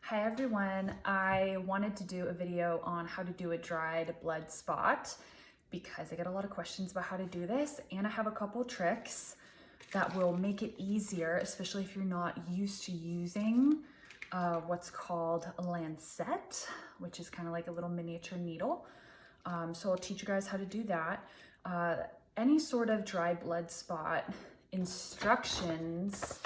Hi everyone, I wanted to do a video on how to do a dried blood spot because I get a lot of questions about how to do this, and I have a couple tricks that will make it easier, especially if you're not used to using what's called a lancet, which is kind of like a little miniature needle. So I'll teach you guys how to do that. Any sort of dry blood spot instructions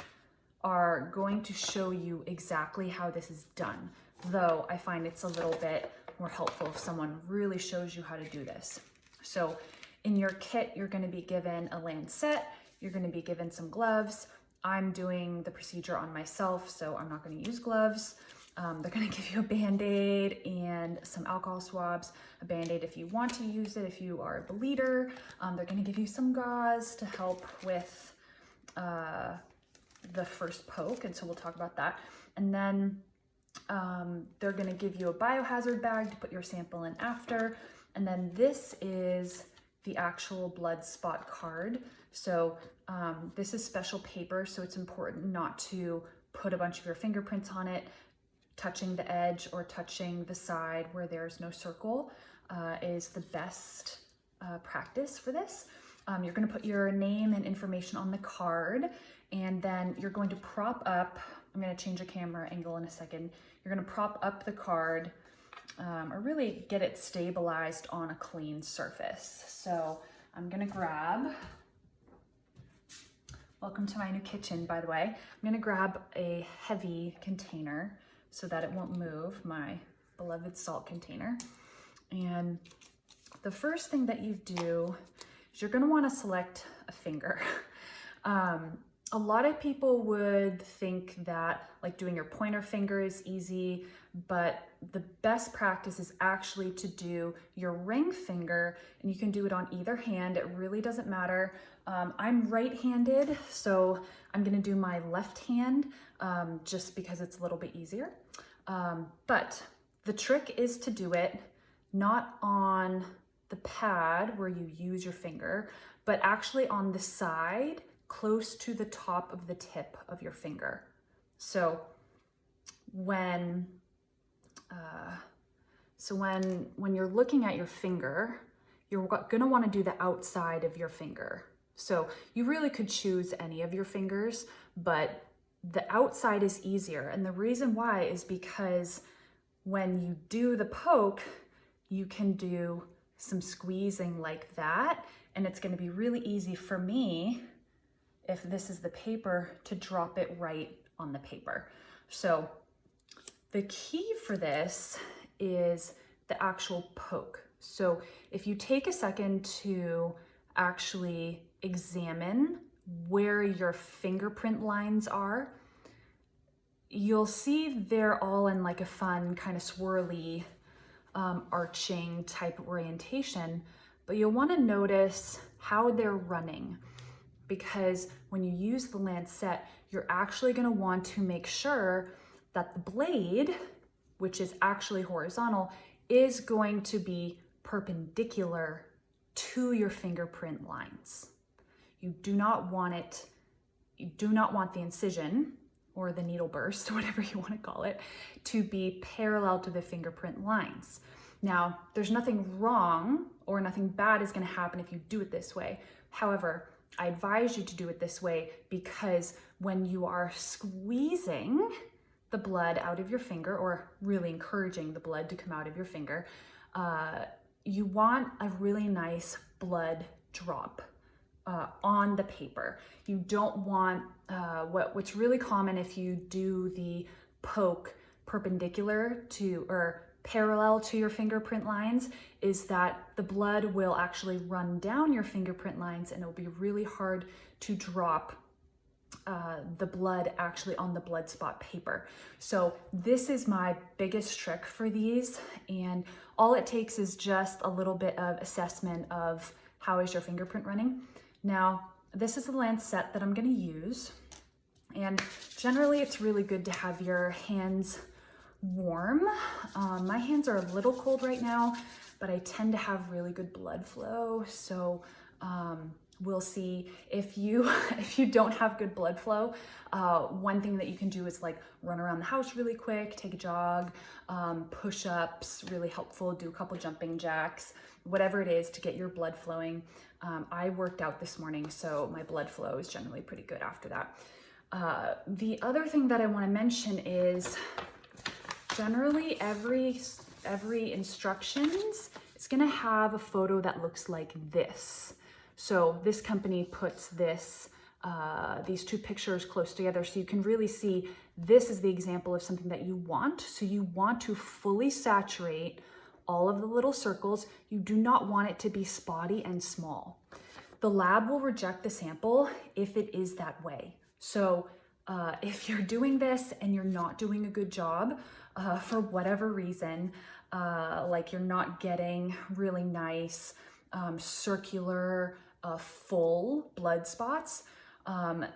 are going to show you exactly how this is done, though I find it's a little bit more helpful if someone really shows you how to do this. So in your kit, you're going to be given a lancet, you're going to be given some gloves. I'm doing the procedure on myself, so I'm not going to use gloves. They're going to give you a Band-Aid and some alcohol swabs, a Band-Aid if you want to use it, if you are a bleeder. They're going to give you some gauze to help with the first poke, and so we'll talk about that. And then they're going to give you a biohazard bag to put your sample in after. And then this is the actual blood spot card. So this is special paper, so it's important not to put a bunch of your fingerprints on it. Touching the edge or touching the side where there's no circle is the best practice for this. You're going to put your name and information on the card, and then you're going to prop up. I'm going to change the camera angle in a second. You're going to prop up the card or really get it stabilized on a clean surface. So I'm going to grab, welcome to my new kitchen, by the way. I'm going to grab a heavy container so that it won't move, my beloved salt container. And the first thing that you do is you're gonna wanna select a finger. A lot of people would think that like doing your pointer finger is easy, but the best practice is actually to do your ring finger, and you can do it on either hand. It really doesn't matter. I'm right-handed, so I'm gonna do my left hand just because it's a little bit easier. But the trick is to do it not on the pad where you use your finger, but actually on the side close to the top of the tip of your finger. So when you're looking at your finger, you're gonna wanna do the outside of your finger. So you really could choose any of your fingers, but the outside is easier. And the reason why is because when you do the poke, you can do some squeezing like that. And it's gonna be really easy for me, if this is the paper, to drop it right on the paper. So the key for this is the actual poke. So if you take a second to actually examine where your fingerprint lines are, you'll see they're all in like a fun kind of swirly arching type orientation, but you'll want to notice how they're running, because when you use the lancet, you're actually going to want to make sure that the blade, which is actually horizontal, is going to be perpendicular to your fingerprint lines. You do not want the incision or the needle burst, whatever you want to call it, to be parallel to the fingerprint lines. Now, there's nothing wrong or nothing bad is going to happen if you do it this way. However, I advise you to do it this way because when you are squeezing the blood out of your finger, or really encouraging the blood to come out of your finger, you want a really nice blood drop on the paper. You don't want what's really common if you do the poke perpendicular to or parallel to your fingerprint lines is that the blood will actually run down your fingerprint lines, and it will be really hard to drop the blood actually on the blood spot paper. So this is my biggest trick for these, and all it takes is just a little bit of assessment of how is your fingerprint running. Now, this is the lancet that I'm going to use, and generally it's really good to have your hands warm. My hands are a little cold right now, but I tend to have really good blood flow, so we'll see if you if you don't have good blood flow. One thing that you can do is like run around the house really quick, take a jog, push-ups, really helpful, do a couple jumping jacks, whatever it is to get your blood flowing. I worked out this morning, so my blood flow is generally pretty good after that. The other thing that I want to mention is generally every instructions is going to have a photo that looks like this. So this company puts this these two pictures close together so you can really see this is the example of something that you want. So you want to fully saturate all of the little circles. You do not want it to be spotty and small. The lab will reject the sample if it is that way. So if you're doing this and you're not doing a good job for whatever reason, like you're not getting really nice circular full blood spots,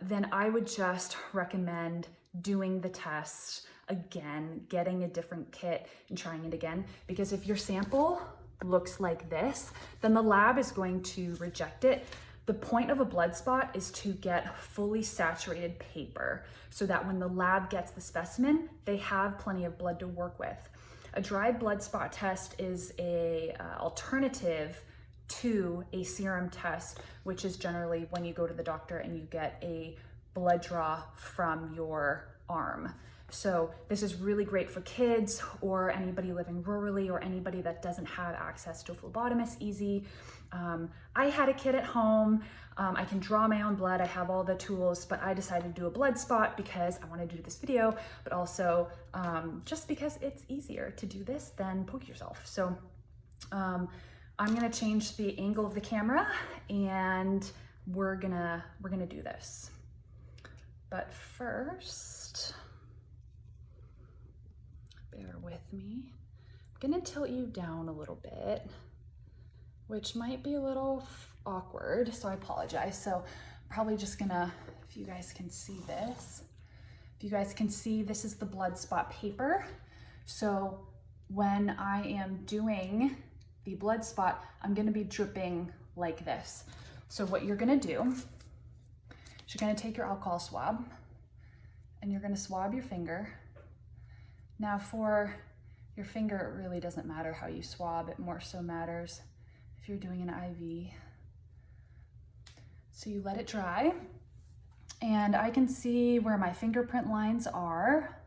then I would just recommend doing the test again, getting a different kit and trying it again. Because if your sample looks like this, then the lab is going to reject it. The point of a blood spot is to get fully saturated paper so that when the lab gets the specimen, they have plenty of blood to work with. A dry blood spot test is a alternative to a serum test, which is generally when you go to the doctor and you get a blood draw from your arm. So this is really great for kids or anybody living rurally or anybody that doesn't have access to a phlebotomist easy. I had a kit at home. I can draw my own blood. I have all the tools, but I decided to do a blood spot because I wanted to do this video, but also just because it's easier to do this than poke yourself. So I'm gonna change the angle of the camera and we're gonna do this. But first, bear with me. I'm gonna tilt you down a little bit, which might be a little awkward, so I apologize. So I'm probably just gonna, if you guys can see this, this is the blood spot paper. So when I am doing the blood spot, I'm gonna be dripping like this. So what you're gonna do is you're gonna take your alcohol swab and you're gonna swab your finger. Now for your finger, it really doesn't matter how you swab, it more so matters if you're doing an IV. So you let it dry, and I can see where my fingerprint lines are.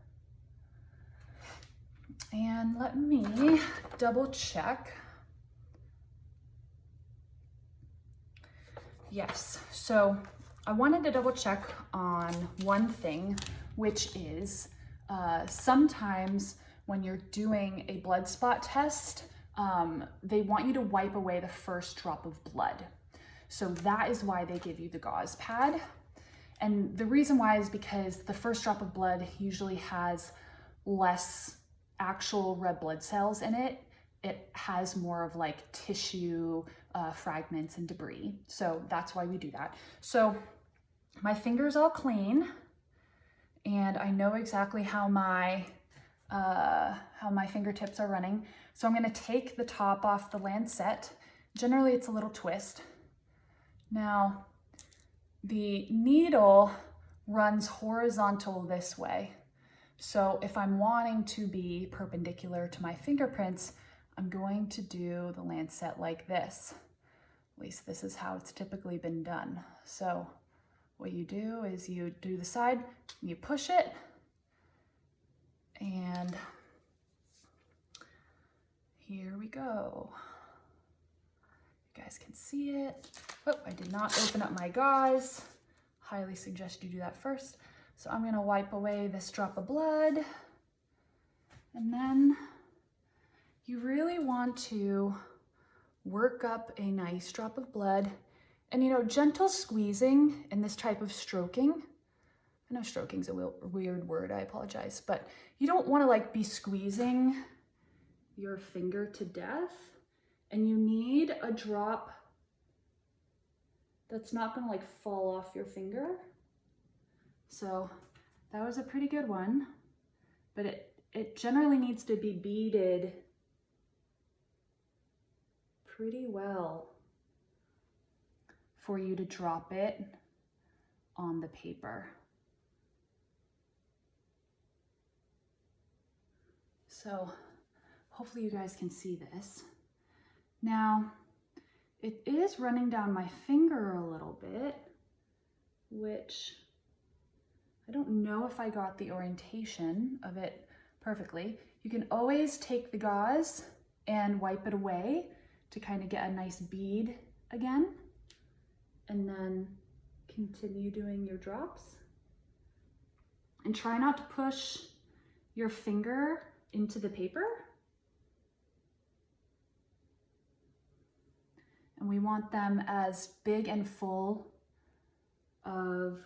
And let me double check. Yes, so I wanted to double check on one thing, which is sometimes when you're doing a blood spot test, they want you to wipe away the first drop of blood. So that is why they give you the gauze pad. And the reason why is because the first drop of blood usually has less actual red blood cells in it. It has more of like tissue, fragments and debris. So that's why we do that. So my finger's all clean and I know exactly how my fingertips are running. So I'm gonna take the top off the lancet. Generally it's a little twist. Now the needle runs horizontal this way. So if I'm wanting to be perpendicular to my fingerprints, I'm going to do the lancet like this. At least this is how it's typically been done. So what you do is you do the side, you push it, and here we go. You guys can see it. Oh, I did not open up my gauze. Highly suggest you do that first. So I'm gonna wipe away this drop of blood, and then you really want to work up a nice drop of blood. And you know, gentle squeezing and this type of stroking, I know stroking's a weird word, I apologize, but you don't want to like be squeezing your finger to death, and you need a drop that's not going to like fall off your finger. So that was a pretty good one, but it generally needs to be beaded pretty well for you to drop it on the paper. So hopefully you guys can see this. Now, it is running down my finger a little bit, which I don't know if I got the orientation of it perfectly. You can always take the gauze and wipe it away to kind of get a nice bead again, and then continue doing your drops. And try not to push your finger into the paper. And we want them as big and full of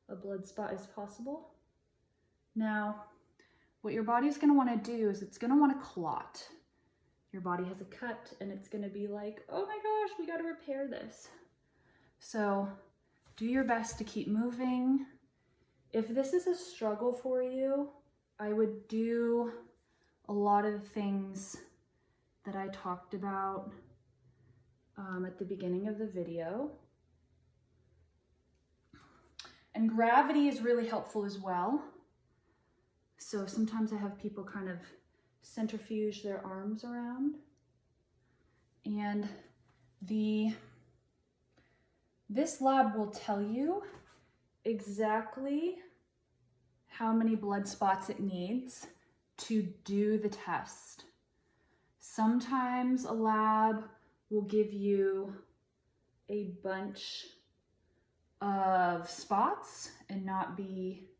a blood spot as possible. Now, what your body's gonna wanna do is it's gonna wanna clot. Your body has a cut and it's gonna be like, oh my gosh, we gotta repair this. So do your best to keep moving. If this is a struggle for you, I would do a lot of the things that I talked about at the beginning of the video. And gravity is really helpful as well. So sometimes I have people kind of centrifuge their arms around. And this lab will tell you exactly how many blood spots it needs to do the test. Sometimes a lab will give you a bunch of spots and not be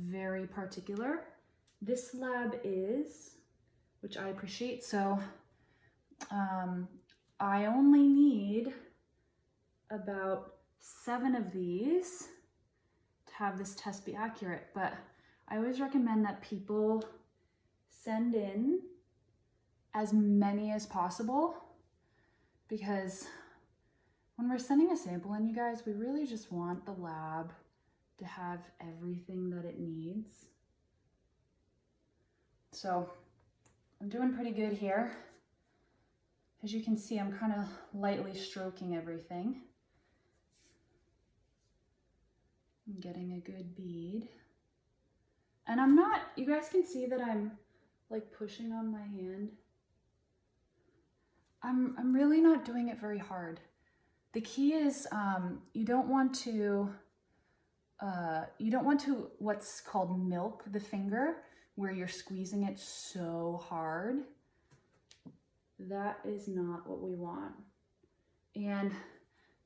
very particular. This lab is, which I appreciate. So I only need about 7 of these to have this test be accurate, but I always recommend that people send in as many as possible, because when we're sending a sample in, you guys, we really just want the lab to have everything that it needs. So I'm doing pretty good here. As you can see, I'm kind of lightly stroking everything. I'm getting a good bead. And I'm not, you guys can see that I'm like pushing on my hand. I'm really not doing it very hard. The key is you don't want to what's called milk the finger, where you're squeezing it so hard. That is not what we want. And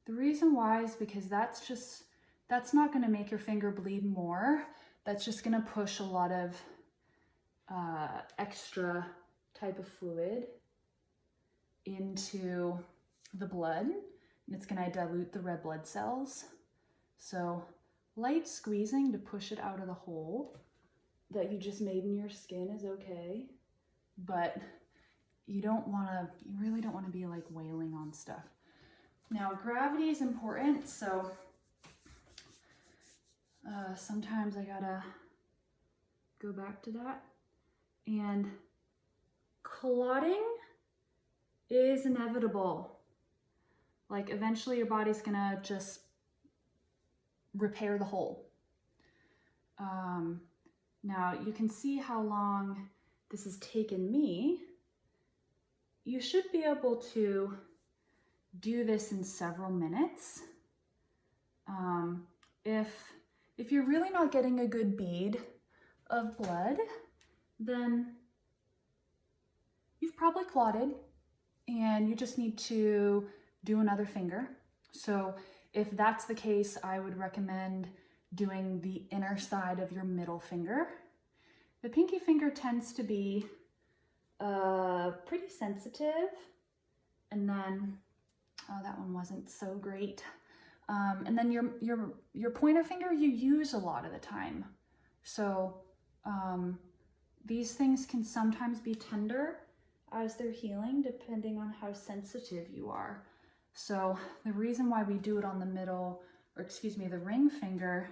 the reason why is because that's not going to make your finger bleed more. That's just going to push a lot of extra type of fluid into the blood, and it's going to dilute the red blood cells. So light squeezing to push it out of the hole that you just made in your skin is okay, but you really don't want to be like wailing on stuff. Now, gravity is important, so sometimes I gotta go back to that. And clotting is inevitable. Like, eventually your body's gonna just repair the hole. Now, you can see how long this has taken me. You should be able to do this in several minutes. If you're really not getting a good bead of blood, then you've probably clotted and you just need to do another finger. So if that's the case, I would recommend doing the inner side of your middle finger. The pinky finger tends to be pretty sensitive, and then that one wasn't so great. And then your pointer finger you use a lot of the time. So these things can sometimes be tender as they're healing, depending on how sensitive you are. So the reason why we do it on the middle, or excuse me, the ring finger,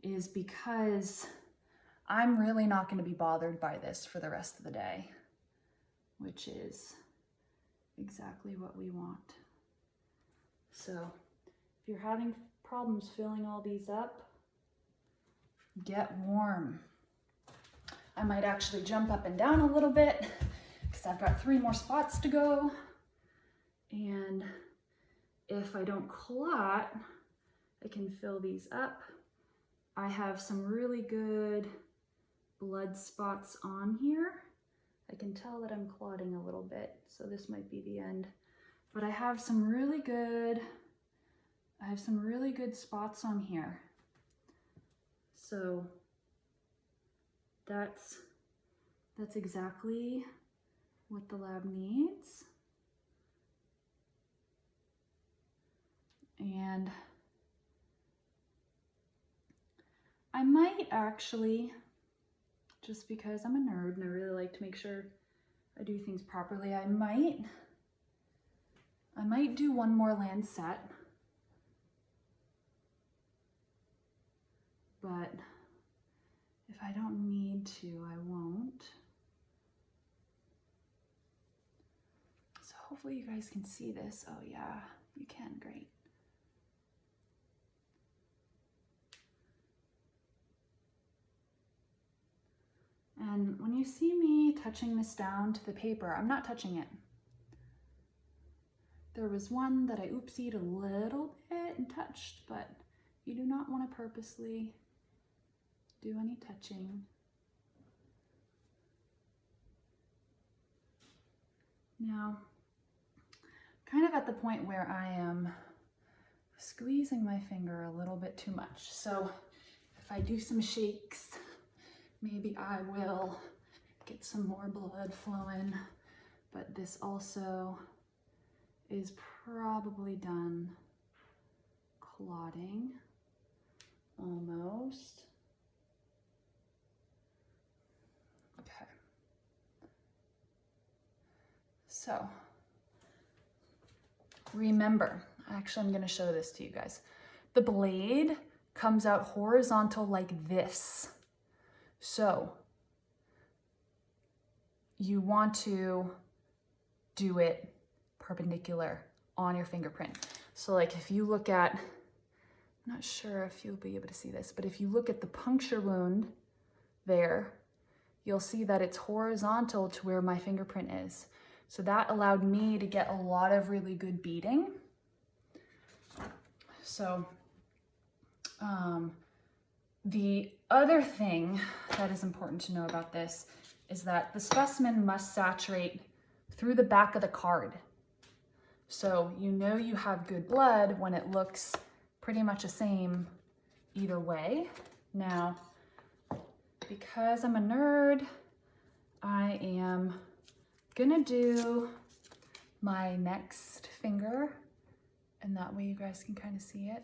is because I'm really not going to be bothered by this for the rest of the day, which is exactly what we want. So if you're having problems filling all these up, get warm. I might actually jump up and down a little bit because I've got 3 more spots to go. And if I don't clot, I can fill these up. I have some really good blood spots on here. I can tell that I'm clotting a little bit, so this might be the end. But I have some really good spots on here. So that's exactly what the lab needs. And I might actually, just because I'm a nerd and I really like to make sure I do things properly, I might do one more lancet, but if I don't need to, I won't. So hopefully you guys can see this. Oh yeah, you can, great. And when you see me touching this down to the paper, I'm not touching it. There was one that I oopsied a little bit and touched, but you do not want to purposely do any touching. Now, kind of at the point where I am squeezing my finger a little bit too much. So if I do some shakes, maybe I will get some more blood flowing, but this also is probably done clotting, almost. Okay. So remember, actually I'm going to show this to you guys. The blade comes out horizontal like this. So you want to do it perpendicular on your fingerprint. So like if you look at, I'm not sure if you'll be able to see this, but if you look at the puncture wound there, you'll see that it's horizontal to where my fingerprint is. So that allowed me to get a lot of really good beading. So the other thing that is important to know about this is that the specimen must saturate through the back of the card. So you know you have good blood when it looks pretty much the same either way. Now, because I'm a nerd, I am gonna do my next finger, and that way you guys can kind of see it.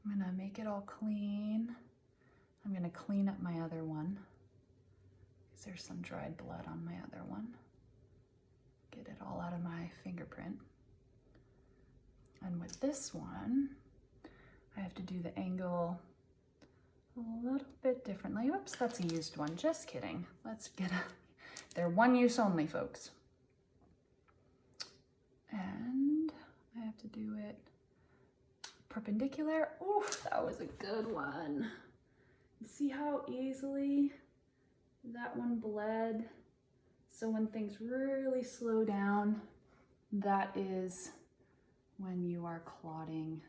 I'm gonna make it all clean. I'm gonna clean up my other one, because there's some dried blood on my other one. Get it all out of my fingerprint. And with this one, I have to do the angle a little bit differently. Oops, that's a used one, just kidding. Let's get a, they're one use only, folks. And I have to do it perpendicular. Oof, that was a good one. See how easily that one bled? So when things really slow down, that is when you are clotting.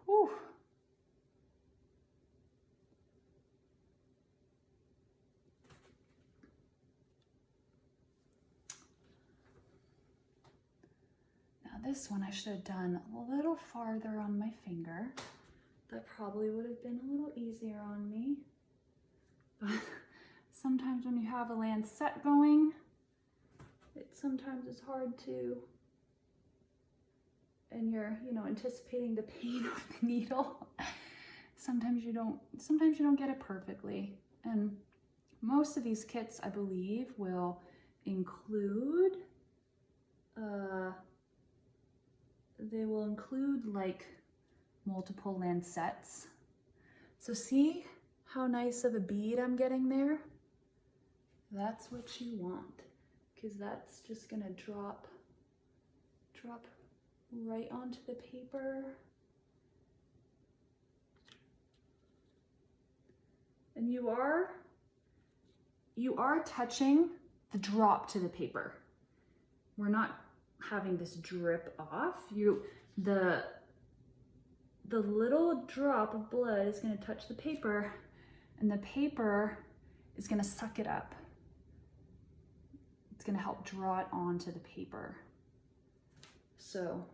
Whew. Now this one I should have done a little farther on my finger. That probably would have been a little easier on me. But sometimes when you have a lancet going, sometimes it's hard to, and you're, anticipating the pain of the needle. Sometimes you don't get it perfectly. And most of these kits, I believe, will include, they will include like multiple lancets. So see how nice of a bead I'm getting there? That's what you want, because that's just gonna drop drop right onto the paper. And you are touching the drop to the paper. We're not having this drip off. The little drop of blood is going to touch the paper, and the paper is going to suck it up. It's going to help draw it onto the paper. So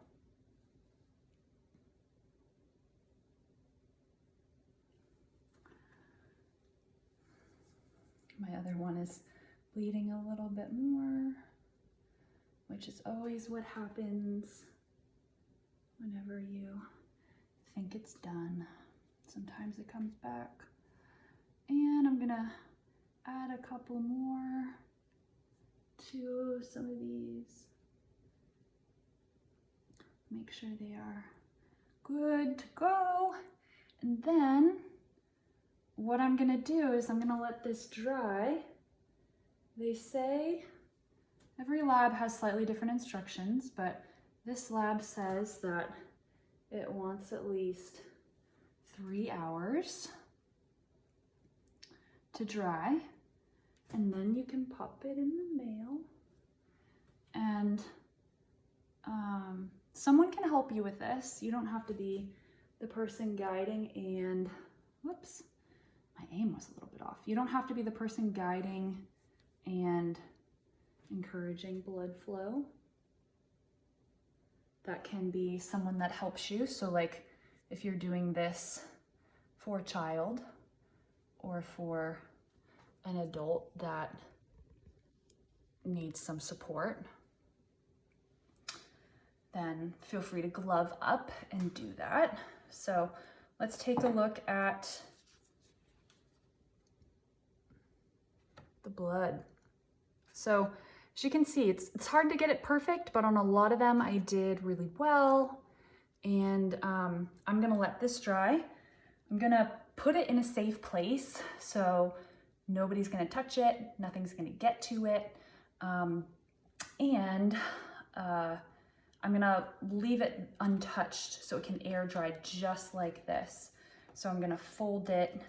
my other one is bleeding a little bit more, which is always what happens whenever you think it's done. Sometimes it comes back. And I'm gonna add a couple more to some of these. Make sure they are good to go. And then what I'm gonna do is I'm gonna let this dry. They say every lab has slightly different instructions, but this lab says that it wants at least 3 hours to dry, and then you can pop it in the mail. And someone can help you with this. You don't have to be the person guiding and, whoops, my aim was a little bit off. You don't have to be the person guiding and encouraging blood flow. That can be someone that helps you. So like if you're doing this for a child or for an adult that needs some support, then feel free to glove up and do that. So let's take a look at the blood. So as you can see, it's hard to get it perfect, but on a lot of them I did really well. And I'm gonna let this dry. I'm gonna put it in a safe place so nobody's gonna touch it, nothing's gonna get to it. I'm gonna leave it untouched so it can air dry just like this. So I'm gonna fold it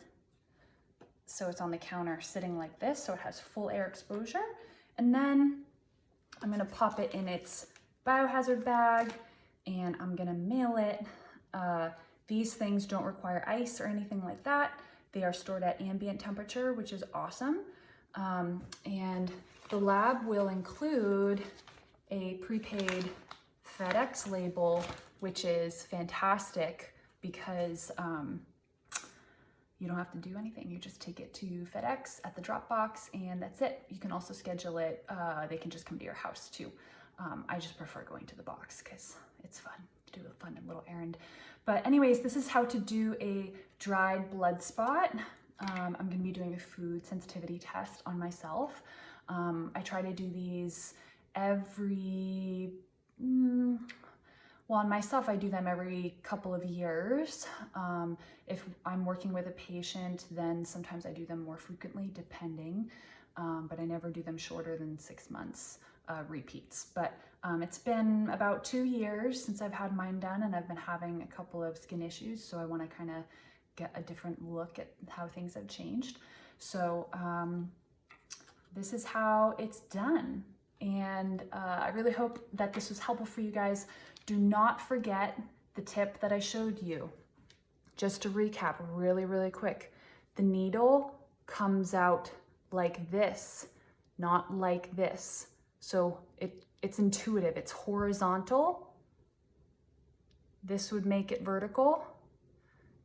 so it's on the counter sitting like this so it has full air exposure. And then I'm gonna pop it in its biohazard bag and I'm gonna mail it. These things don't require ice or anything like that. They are stored at ambient temperature, which is awesome. And the lab will include a prepaid FedEx label, which is fantastic because you don't have to do anything. You just take it to FedEx at the drop box and that's it. You can also schedule it. They can just come to your house too. I just prefer going to the box because it's fun to do a fun little errand. But anyways, this is how to do a dried blood spot. I'm gonna be doing a food sensitivity test on myself. I try to do these every, well, on myself, I do them every couple of years. If I'm working with a patient, then sometimes I do them more frequently, depending, but I never do them shorter than 6 months repeats. But it's been about 2 years since I've had mine done, and I've been having a couple of skin issues, so I want to kind of get a different look at how things have changed. So this is how it's done. And I really hope that this was helpful for you guys. Do not forget the tip that I showed you. Just to recap really, really quick. The needle comes out like this, not like this. So it's intuitive, it's horizontal. This would make it vertical.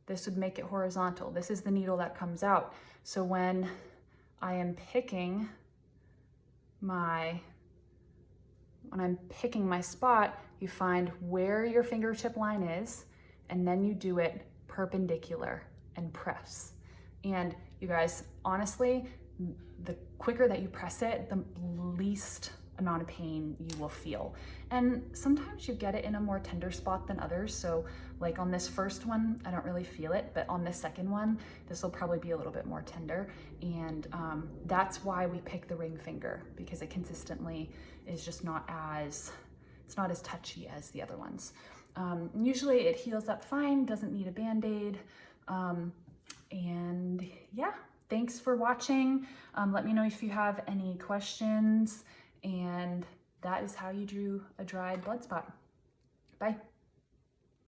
This would make it horizontal. This is the needle that comes out. So when I am picking my spot, you find where your fingertip line is, and then you do it perpendicular and press. And you guys, honestly, the quicker that you press it, the least amount of pain you will feel. And sometimes you get it in a more tender spot than others. So like on this first one, I don't really feel it, but on the second one, this will probably be a little bit more tender. And that's why we pick the ring finger, because it consistently is just not as It's not as touchy as the other ones. Usually it heals up fine, doesn't need a Band-Aid. And yeah, thanks for watching. Let me know if you have any questions, and that is how you drew a dried blood spot. Bye.